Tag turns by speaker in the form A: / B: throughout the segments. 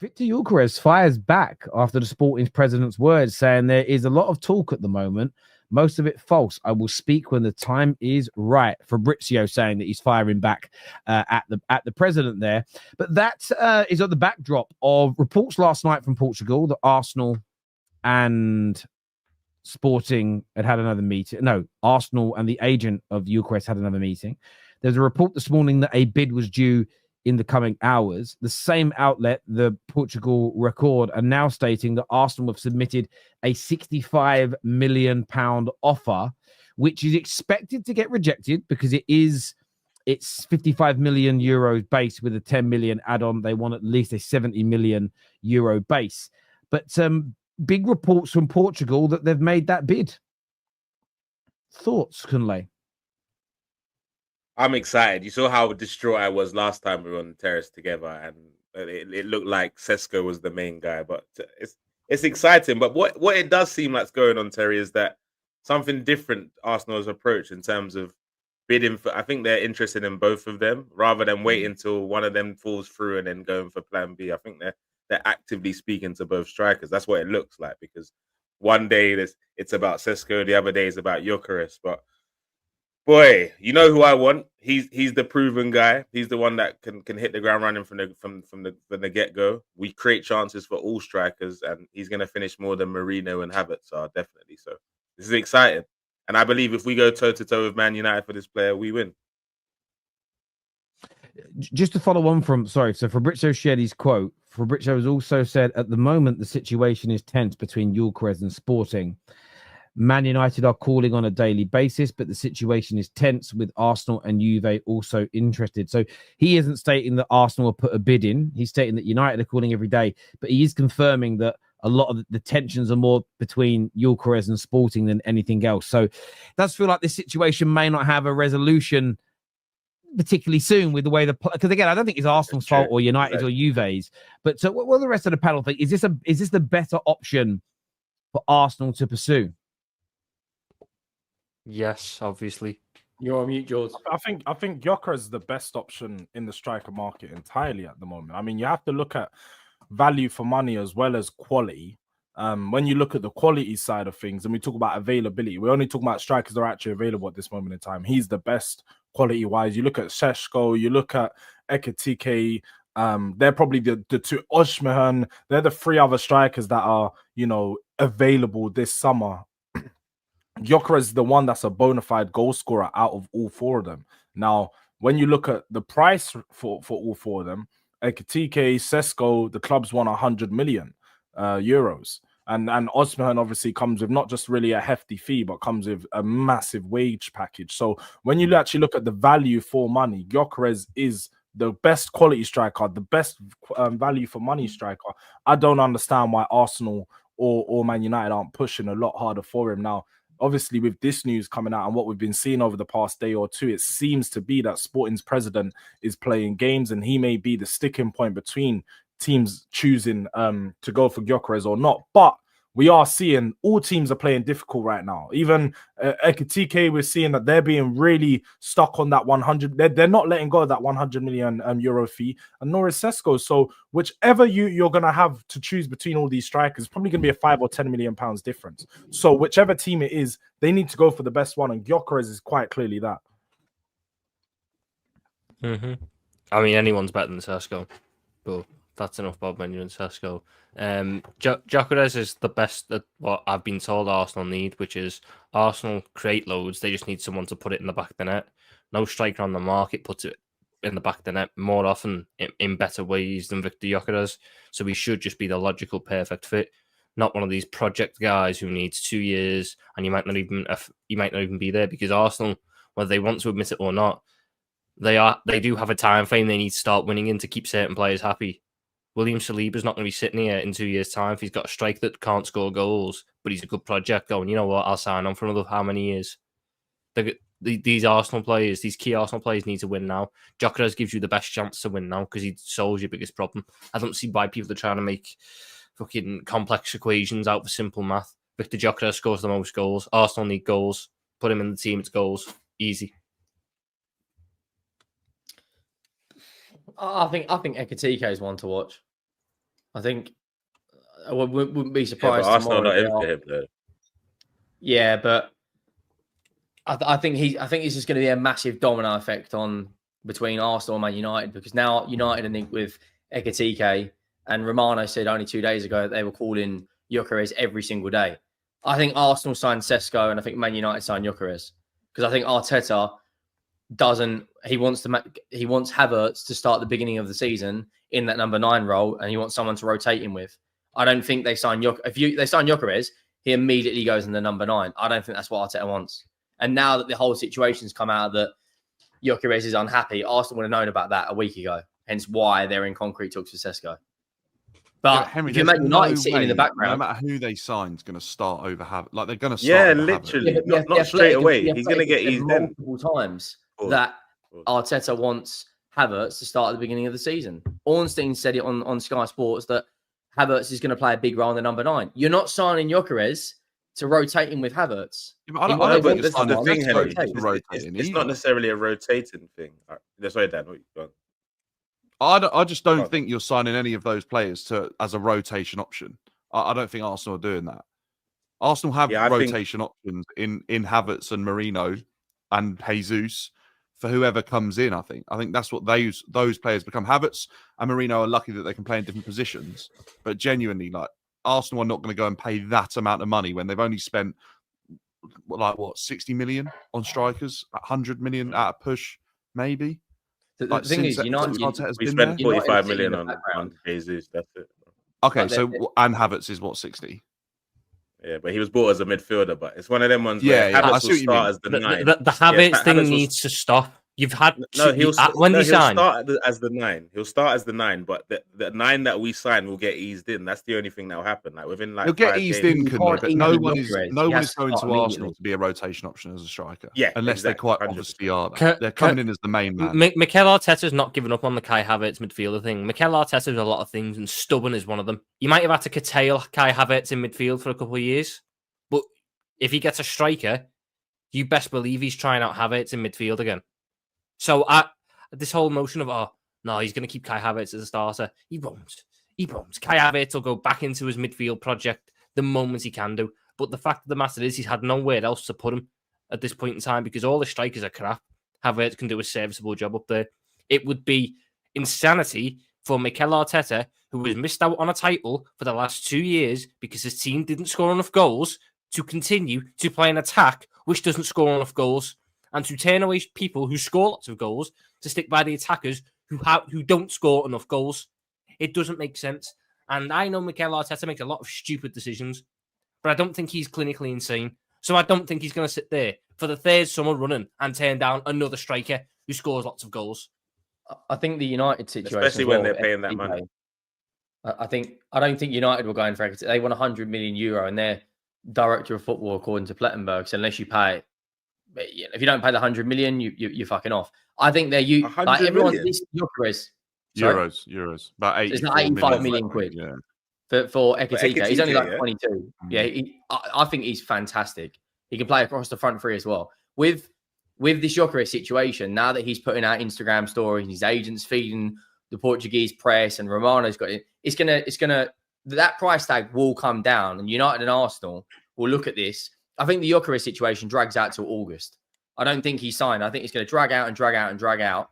A: Victor Gyokeres fires back after the Sporting's president's words, saying there is a lot of talk at the moment, most of it false. I will speak when the time is right. Fabrizio saying that he's firing back at the president there. But that is at the backdrop of reports last night from Portugal that Arsenal and Sporting had another meeting. No, Arsenal and the agent of Gyokeres had another meeting. There's a report this morning that a bid was due in the coming hours. The same outlet, the Portugal Record, are now stating that Arsenal have submitted a £65 million offer, which is expected to get rejected because it's 55 million euros base with a 10 million add-on. They want at least a 70 million euro base. But big reports from Portugal that they've made that bid. Thoughts, Kunle?
B: I'm excited. You saw how distraught I was last time we were on Terrace together, and it looked like Sesko was the main guy. But it's exciting. But what it does seem like's going on, Terry, is that something different Arsenal's approach in terms of bidding for. I think they're interested in both of them rather than waiting until one of them falls through and then going for Plan B. I think they're actively speaking to both strikers. That's what it looks like, because one day it's about Sesko, the other day is about Gyokeres. But boy, you know who I want? He's the proven guy. He's the one that can hit the ground running from the get go. We create chances for all strikers, and he's going to finish more than Marino and Havitz are, definitely. So this is exciting, and I believe if we go toe to toe with Man United for this player, we win.
A: Just to follow on from, so Fabrizio shared his quote. Fabrizio has also said, at the moment, the situation is tense between Joarez and Sporting. Man United are calling on a daily basis, but the situation is tense with Arsenal and Juve also interested. So he isn't stating that Arsenal will put a bid in. He's stating that United are calling every day, but he is confirming that a lot of the tensions are more between Gyokeres and Sporting than anything else. So it does feel like this situation may not have a resolution particularly soon with the way because again, I don't think it's Arsenal's fault or United's or Juve's. But so what will the rest of the panel think? Is this the better option for Arsenal to pursue?
C: Yes, obviously.
D: You're on mute, George.
E: I think Gyokeres is the best option in the striker market entirely at the moment. I mean, you have to look at value for money as well as quality. When you look at the quality side of things, and we talk about availability, we're only talking about strikers that are actually available at this moment in time. He's the best quality-wise. You look at Šeško, you look at Ekitike, they're probably the two, Osimhen, they're the three other strikers that are, available this summer. Gyokeres is the one that's a bona fide goal scorer out of all four of them. Now, when you look at the price for all four of them, Ekitike, Sesko, the clubs won 100 million euros. And Osimhen obviously comes with not just really a hefty fee, but comes with a massive wage package. So when you actually look at the value for money, Gyokeres is the best quality striker, the best value for money striker. I don't understand why Arsenal or Man United aren't pushing a lot harder for him now. Obviously, with this news coming out and what we've been seeing over the past day or two, it seems to be that Sporting's president is playing games, and he may be the sticking point between teams choosing to go for Gyokeres or not. But we are seeing all teams are playing difficult right now. Even Ekitike, we're seeing that they're being really stuck on that 100. They're not letting go of that 100 million euro fee, and nor is Sesko. So whichever you're going to have to choose between all these strikers, it's probably going to be a 5 or 10 million pounds difference. So whichever team it is, they need to go for the best one, and Gyokeres is quite clearly that.
C: I mean, anyone's better than Sesko, but that's enough about Man United and Sesko. Gyokeres is the best at what I've been told Arsenal need, which is Arsenal create loads. They just need someone to put it in the back of the net. No striker on the market puts it in the back of the net more often in better ways than Victor Gyokeres. So he should just be the logical, perfect fit. Not one of these project guys who needs 2 years and he might not even be there, because Arsenal, whether they want to admit it or not, they do have a time frame they need to start winning in to keep certain players happy. William Saliba's not going to be sitting here in 2 years' time if he's got a striker that can't score goals, but he's a good project going, you know what, I'll sign on for another how many years? These Arsenal players, these key Arsenal players need to win now. Gyokeres gives you the best chance to win now because he solves your biggest problem. I don't see why people are trying to make fucking complex equations out of simple math. Victor Gyokeres scores the most goals. Arsenal need goals. Put him in the team, it's goals. Easy.
D: I think Ekitike is one to watch. I think I wouldn't be
B: Yeah, but
D: surprised
B: Arsenal
D: tomorrow.
B: not in for him though.
D: Yeah, but I think it's just going to be a massive domino effect on between Arsenal and Man United, because now United are linked with Ekitike, and Romano said only 2 days ago that they were calling Gyokeres every single day. I think Arsenal signed Sesko, and I think Man United signed Gyokeres, because I think Arteta he wants Havitz to start the beginning of the season in that number 9 role, and he wants someone to rotate him with. I don't think they sign they sign Gyokeres, he immediately goes in the number 9. I don't think that's what Arteta wants. And now that the whole situation's come out that Gyokeres is unhappy, Arsenal would have known about that a week ago. Hence why they're in concrete talks with Sesko. But
F: Henry,
D: if you imagine United sitting in the
F: no
D: background,
F: matter who they sign, is going to start over Havitz. Like they're going to start.
B: Yeah,
F: over
B: literally.
F: Havitz.
B: Not straight away. He's going to get eased in.
D: multiple times that Arteta wants Havitz to start at the beginning of the season. Ornstein said it on Sky Sports that Havitz is going to play a big role in the number 9. You're not signing Gyokeres to rotate him with Havitz.
F: Yeah, I don't think
B: this is the thing, Henry.
F: Rotating
B: It's not necessarily a rotating thing. Sorry, Dan.
F: I just don't think you're signing any of those players as a rotation option. I don't think Arsenal are doing that. Arsenal have rotation options in Havitz and Marino and Jesus for whoever comes in. I think that's what those players become. Havitz and Marino are lucky that they can play in different positions, but genuinely, like Arsenal are not going to go and pay that amount of money when they've only spent 60 million on strikers, 100 million at a push, maybe.
D: The thing is,
B: we spent 45 million on Jesus. That's it.
F: Okay, and Havitz is what, 60?
B: Yeah, but he was bought as a midfielder. But it's one of them ones.
F: Yeah,
B: where Havitz will start as the 9.
C: The Havitz thing needs to stop. You've had
B: he'll
C: start
B: as the 9. He'll start as the 9, but the 9 that we sign will get eased in. That's the only thing that will happen. Like within he'll
F: get eased in, but no one is going to Arsenal to be a rotation option as a striker.
B: Yeah,
F: unless they quite 100%. Obviously are. They're coming in as the main man.
C: Mikel Arteta's not given up on the Kai Havitz midfielder thing. Mikel Arteta is a lot of things, and stubborn is one of them. You might have had to curtail Kai Havitz in midfield for a couple of years, but if he gets a striker, you best believe he's trying out Havitz in midfield again. So this whole notion of, he's going to keep Kai Havitz as a starter. He won't. Kai Havitz will go back into his midfield project the moment he can do. But the fact of the matter is he's had nowhere else to put him at this point in time because all the strikers are crap. Havitz can do a serviceable job up there. It would be insanity for Mikel Arteta, who has missed out on a title for the last 2 years because his team didn't score enough goals, to continue to play an attack which doesn't score enough goals, and to turn away people who score lots of goals to stick by the attackers who don't score enough goals. It doesn't make sense. And I know Mikel Arteta makes a lot of stupid decisions, but I don't think he's clinically insane. So I don't think he's going to sit there for the 3rd summer running and turn down another striker who scores lots of goals.
D: I think the United situation,
B: especially when they're paying that money.
D: I don't think United will go in for it. They want €100 million, and their director of football, according to Plettenberg, so unless you pay, if you don't pay the 100 million, you're fucking off. I think they're everyone's
F: Euros, about
D: 85 million quid.
F: Yeah.
D: For Ekitike. He's only 22. Yeah, I think he's fantastic. He can play across the front 3 as well. With this Gyokeres situation, now that he's putting out Instagram stories and his agents feeding the Portuguese press and Romano's got it, it's gonna that price tag will come down, and United and Arsenal will look at this. I think the Gyokeres situation drags out till August. I don't think he's signed. I think it's going to drag out,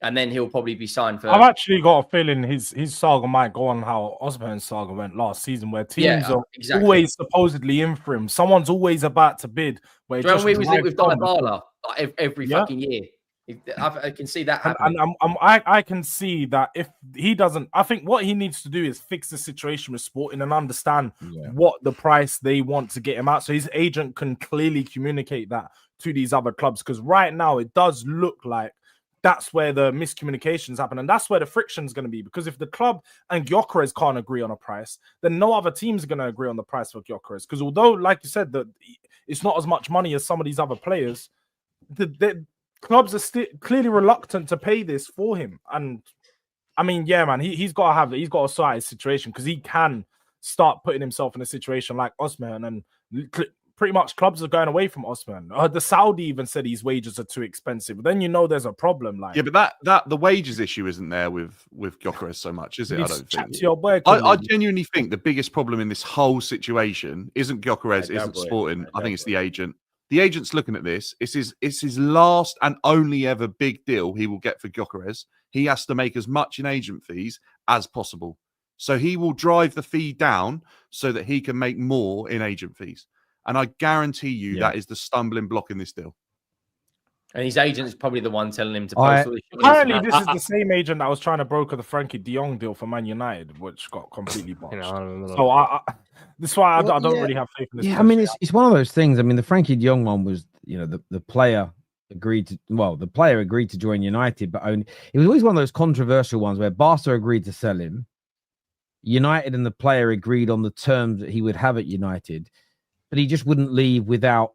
D: and then he'll probably be signed for.
E: I've actually got a feeling his saga might go on how Osman's saga went last season, where teams are always supposedly in for him. Someone's always about to bid.
D: We was linked with Dybala every fucking year. I can see that happening.
E: And I can see that if he doesn't, I think what he needs to do is fix the situation with Sporting and understand what the price they want to get him out, so his agent can clearly communicate that to these other clubs. Because right now it does look like that's where the miscommunications happen, and that's where the friction is going to be. Because if the club and Gyokeres can't agree on a price, then no other teams are going to agree on the price for Gyokeres. Because although, like you said, that it's not as much money as some of these other players, the clubs are still clearly reluctant to pay this for him. And I mean, yeah, man, he's got to sort his situation, because he can start putting himself in a situation like Osman and pretty much clubs are going away from Osman. The Saudi even said his wages are too expensive. But then you know there's a problem. Like,
F: yeah, but that the wages issue isn't there with Gyokeres so much, is it? I don't think.
E: Your boy,
F: I genuinely think the biggest problem in this whole situation isn't Gyokeres, isn't Sporting. I think it's the agent. The agent's looking at this. It's his last and only ever big deal he will get for Gyokeres. He has to make as much in agent fees as possible. So he will drive the fee down so that he can make more in agent fees. And I guarantee you that is the stumbling block in this deal.
D: And his agent's probably the one telling him to post all this shit.
E: Apparently, this is the same agent that was trying to broker the Frankie de Jong deal for Man United, which got completely botched. So this is why I don't really have faith in this.
A: Yeah, I mean, it's one of those things. I mean, the Frankie de Jong one was, the player agreed to join United, but only it was always one of those controversial ones where Barca agreed to sell him. United and the player agreed on the terms that he would have at United, but he just wouldn't leave without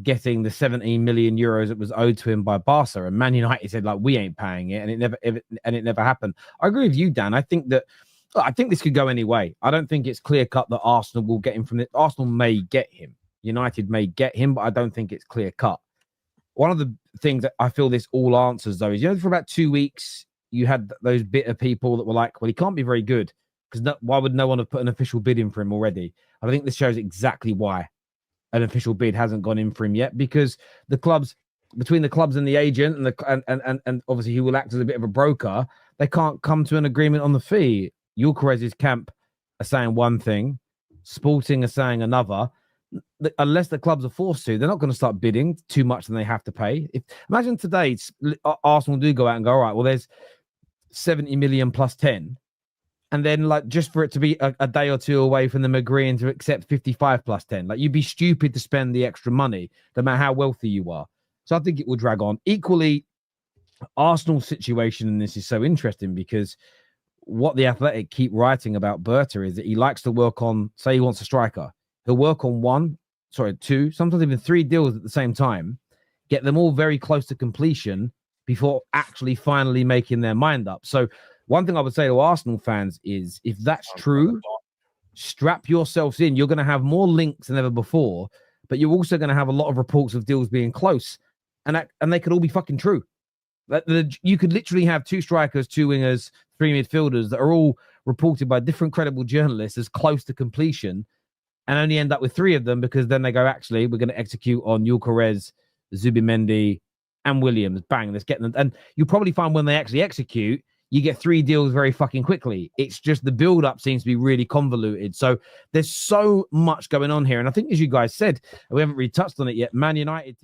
A: getting the 17 million euros that was owed to him by Barca. And Man United said, like, we ain't paying it, and it never happened. I agree with you, Dan. I think this could go any way. I don't think it's clear cut that Arsenal will get him from it. Arsenal may get him, United may get him, but I don't think it's clear cut. One of the things that I feel this all answers, though, is for about 2 weeks you had those bitter people that were like, well, he can't be very good, because why would no one have put an official bid in for him already? I think this shows exactly why an official bid hasn't gone in for him yet, because between the clubs and the agent and obviously he will act as a bit of a broker, they can't come to an agreement on the fee. Joarez's camp are saying one thing, Sporting are saying another. Unless the clubs are forced to, they're not going to start bidding too much than they have to pay. Imagine today Arsenal do go out and go, all right, well, there's 70 million plus 10. And then, like, just for it to be a day or two away from them agreeing to accept 55 plus 10, like, you'd be stupid to spend the extra money, no matter how wealthy you are. So I think it will drag on. Equally, Arsenal's situation in this is so interesting because what the Athletic keep writing about Berta is that he likes to work on, say he wants a striker. He'll work on two, sometimes even 3 deals at the same time, get them all very close to completion before actually finally making their mind up. So one thing I would say to Arsenal fans is, if that's true, strap yourselves in. You're going to have more links than ever before, but you're also going to have a lot of reports of deals being close, and they could all be fucking true. You could literally have 2 strikers, 2 wingers, 3 midfielders that are all reported by different credible journalists as close to completion, and only end up with 3 of them because then they go, actually, we're going to execute on Gyokeres, Zubimendi, and Williams. Bang, let's get them. And you'll probably find when they actually execute, you get 3 deals very fucking quickly. It's just the build-up seems to be really convoluted. So there's so much going on here. And I think, as you guys said, we haven't really touched on it yet, Man United...